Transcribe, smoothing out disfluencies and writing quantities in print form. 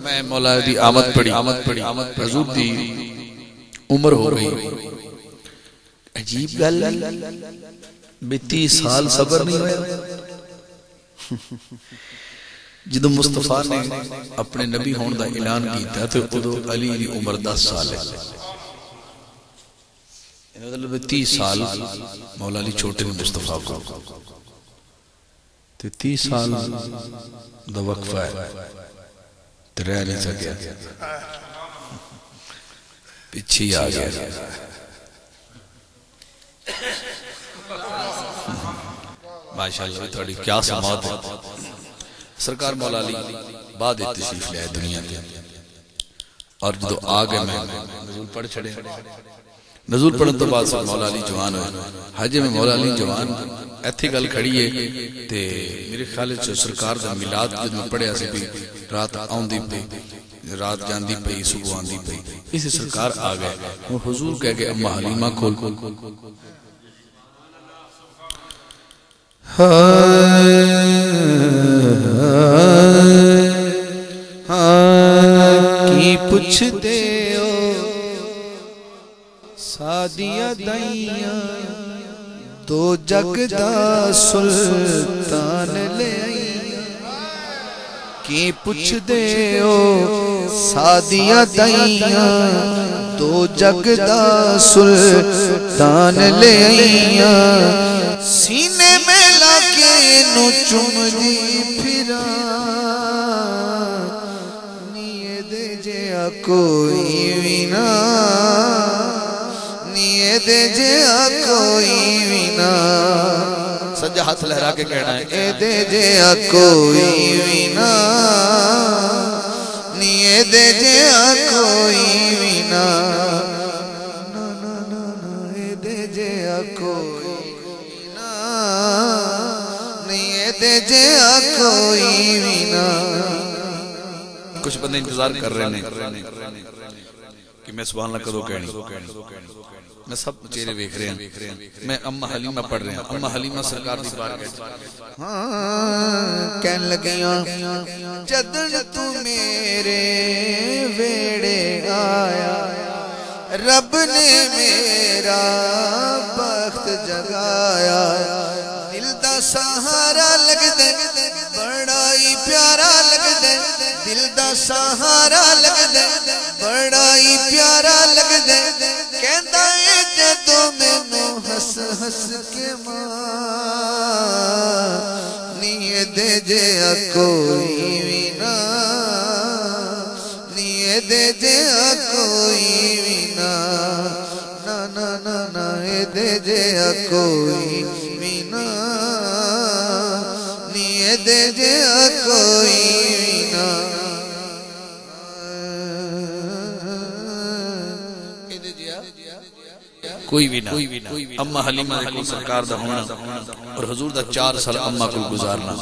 میں مولا دی آمد پڑی حضور دی عمر ہو گئی عجیب گل 32 سال صبر نہیں ہویا جدو مصطفیٰ نے اپنے نبی ہون دا اعلان کیتا تو ادو علی دی عمر 10 سال ہے 30 سال مولا علی چھوٹے نے مصطفیٰ کو 30 سال دا وقفہ ہے رہ نہیں سکیا پیچھے آ گیا ماشاءاللہ تھوڑی کیا سماعت ہے سرکار مولا علی بعد تشریف لے آئے دنیا کے اور جدو آگے میں نزول پڑھ چھڑے نزول پڑھن تو بعد مولا علی جوان ہوئے حاجے میں مولا علی جوان ایتھی گل کھڑی ہے تے میرے خیال سے سرکار دا میلاد جد میں پڑھیا سے بھی رات آؤندی پہ رات جاندی پہ صبح آندی پہ اسی سرکار آ گئے وہ حضور کہہ گئے اما حلیمہ کھول کی پوچھ دے او سادیہ دائیاں تو جگ دا سلطان لے آئیاں کی پوچھ دے او سادیہ دائیاں تو جگ دا سلطان لے آئیاں سینے میں لاکے نو چم دی پھرا نیے دے جیا کوئی وینا نیے دے جیا کوئی وینا سجا ہاتھ لہرا کے کہنا ہے اے دے جیا کوئی وینا نیے دے جیا کوئی وینا اے دے جیا کوئی دے جیا کوئی وینا کچھ بندے انتظار کر رہے ہیں کہ میں سبحان اللہ کدو کہنی میں سب چہرے دیکھ رہے ہیں میں اما حلیمہ پڑھ رہے ہیں اما حلیمہ سرکار دی بار کہن لگیاں جدن تو میرے ویڑے آیا رب نے میرا بخت جگایا دل دا سہارا لگ دے بڑا ہی پیارا لگ دے دل دا سہارا لگ دے بڑا ہی پیارا لگ دے کہندا اے جدوں مینوں ہس ہس کے ماں نیے دے جیا کوئی وینا نیے دے جیا کوئی وینا نا نا نا نا اے دے جیا کوئی وینا نیے دے جیا کوئی وینا کوئی بھی نہ اما حلیمہ کو سرکار دا ہونا اور حضور دا 4 سال اما کو گزارنا